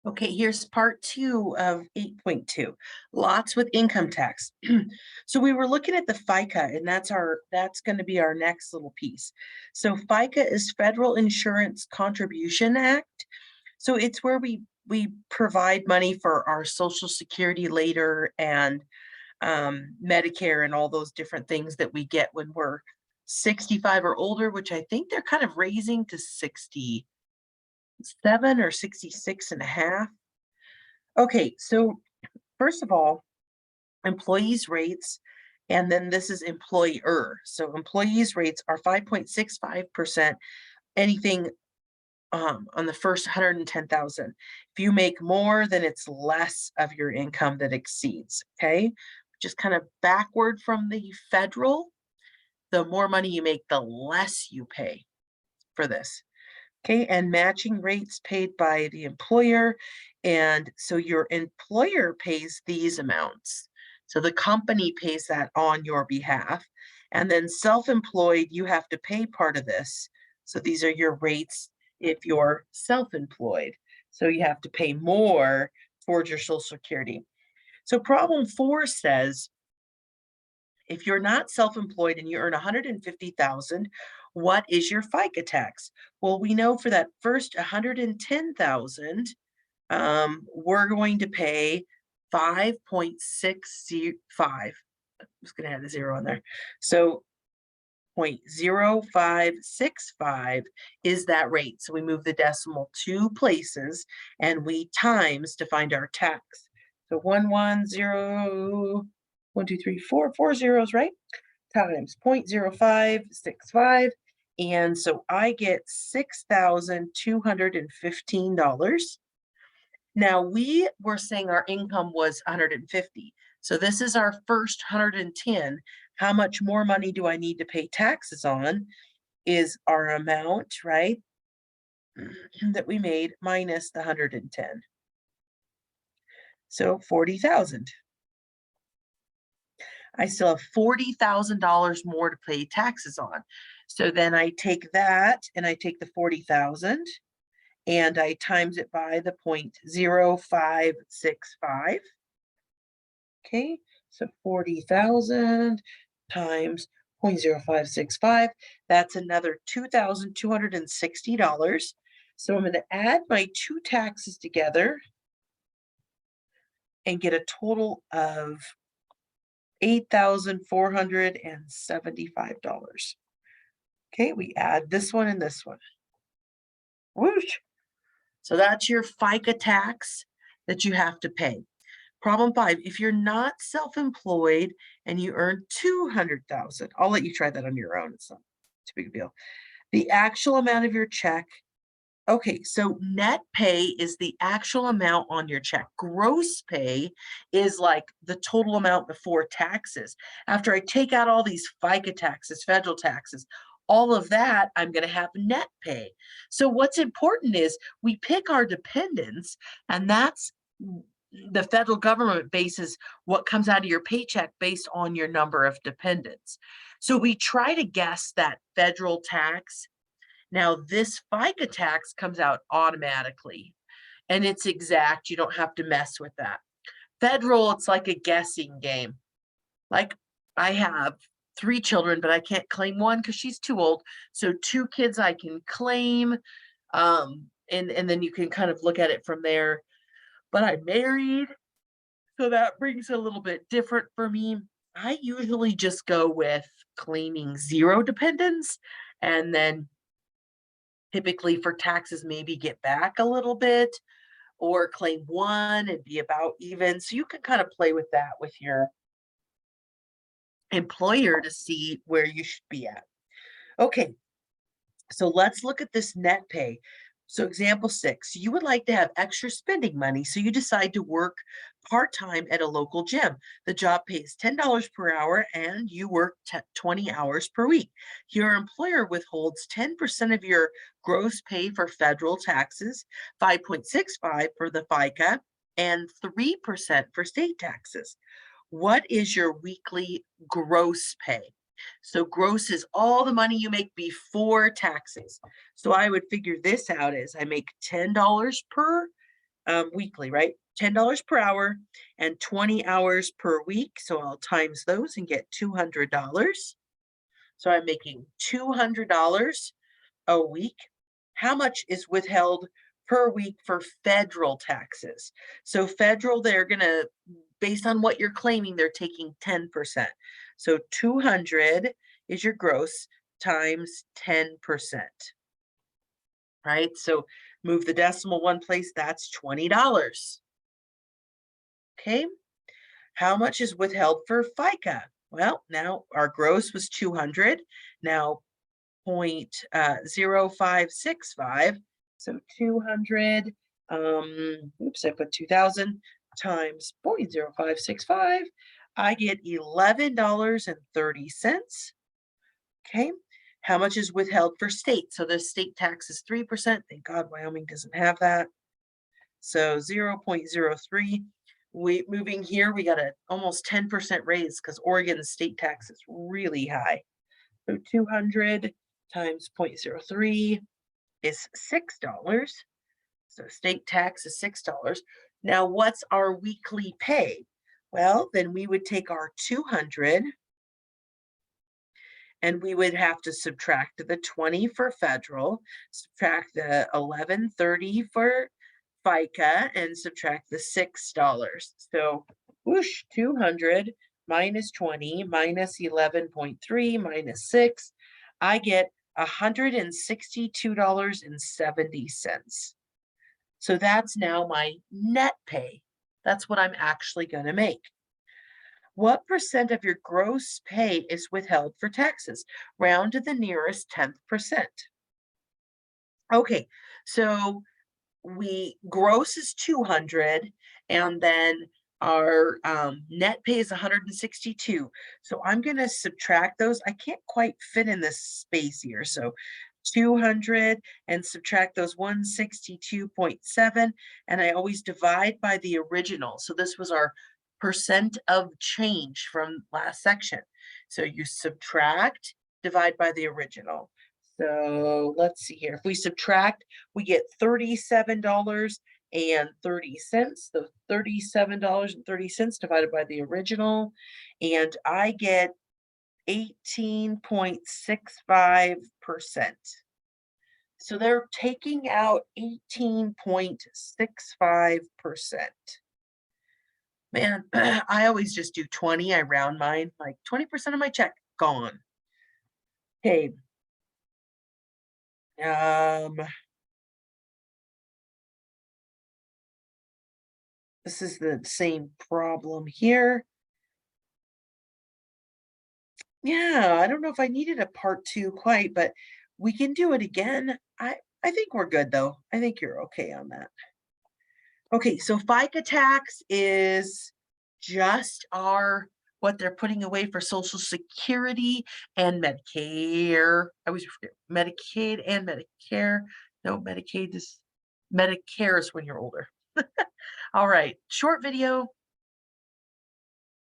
Okay, here's part two of 8.2, lots with income tax. So we were looking at the FICA, and that's going to be our next little piece. So FICA is Federal Insurance Contribution Act. So it's where we provide money for our Social Security later and Medicare and all those different things that we get when we're 65 or older, which I think they're kind of raising to 67 or 66 and a half. Okay, so first of all, employees' rates, and then this is employer. So employees' rates are 5.65%, anything on the first 110,000. If you make more, then it's less of your income that exceeds. Okay, just kind of backward from the federal. The more money you make, the less you pay for this. Okay, and matching rates paid by the employer. And so your employer pays these amounts. So the company pays that on your behalf. And then self-employed, you have to pay part of this. So these are your rates if you're self-employed. So you have to pay more towards your Social Security. So problem 4 says if you're not self-employed and you earn 150,000, what is your FICA tax? Well, we know for that first 110,000, we're going to pay 5.605. I'm just going to add a zero on there. So 0.0565 is that rate. So we move the decimal 2 places and we times to find our tax. So 110 1, 2, 3, 4, 4 zeros, right? Times 0.0565. And so I get $6,215. Now we were saying our income was 150. So this is our first 110. How much more money do I need to pay taxes on is our amount, right? That we made minus the 110. So 40,000. I still have $40,000 more to pay taxes on. So then I take that and I take the 40,000 and I times it by the 0.0565. Okay, so 40,000 times 0.0565, that's another $2,260. So I'm going to add my two taxes together and get a total of $8,475. Okay, we add this one and this one. Whoosh. So that's your FICA tax that you have to pay. Problem 5, if you're not self-employed and you earn 200,000, I'll let you try that on your own. It's not too big a deal. The actual amount of your check. Okay, so net pay is the actual amount on your check. Gross pay is like the total amount before taxes. After I take out all these FICA taxes, federal taxes, all of that, I'm going to have net pay. So what's important is we pick our dependents, and that's the federal government bases what comes out of your paycheck based on your number of dependents. So we try to guess that federal tax. Now, this FICA tax comes out automatically and it's exact. You don't have to mess with that. Federal, it's like a guessing game. Like I have 3 children, but I can't claim one because she's too old. So 2 kids I can claim. And then you can kind of look at it from there. But I'm married, so that brings it a little bit different for me. I usually just go with claiming 0 dependents and then typically for taxes, maybe get back a little bit or claim 1 and be about even. So you can kind of play with that with your employer to see where you should be at. Okay, so let's look at this net pay. So example 6, you would like to have extra spending money, so you decide to work part-time at a local gym. The job pays $10 per hour and you work 20 hours per week. Your employer withholds 10% of your gross pay for federal taxes, 5.65 for the FICA, and 3% for state taxes. What is your weekly gross pay? So gross is all the money you make before taxes. So I would figure this out as I make $10 per weekly, right? $10 per hour and 20 hours per week. So I'll times those and get $200. So I'm making $200 a week. How much is withheld per week for federal taxes? So federal, they're gonna, based on what you're claiming, they're taking 10%. So 200 is your gross times 10%, right? So move the decimal one place, that's $20. Okay. How much is withheld for FICA? Well, now our gross was 200. Now 0.0565. So 200, oops, I put 2000 times 0.0565. I get $11.30. Okay. How much is withheld for state? So the state tax is 3%. Thank God Wyoming doesn't have that. So 0.03. We moving here, we got a almost 10% raise because Oregon's state tax is really high. So 200 times 0.03 is $6. So state tax is $6. Now, what's our weekly pay? Well, then we would take our 200 and we would have to subtract the 20 for federal, subtract the 1130 for FICA, and subtract the $6. So whoosh, 200 minus 20 minus 11.3 minus 6, I get $162.70. So that's now my net pay. That's what I'm actually going to make. What percent of your gross pay is withheld for taxes? Round to the nearest 10th percent. Okay, so gross is 200, and then our net pay is 162. So I'm going to subtract those. I can't quite fit in this space here. So 200 and subtract those 162.7, and I always divide by the original. So this was our percent of change from last section. So you subtract, divide by the original. So let's see here. If we subtract, we get $37.30. The $37.30 divided by the original, and I get 18.65%. So they're taking out 18.65%. Man, I always just do 20. I round mine, like 20% of my check gone. Okay. This is the same problem here. Yeah, I don't know if I needed a part 2 quite, but we can do it again. I think we're good though. I think you're okay on that. Okay, so FICA tax is just what they're putting away for Social Security and Medicare. I always forget Medicaid and Medicare. No, Medicare is when you're older. All right, short video.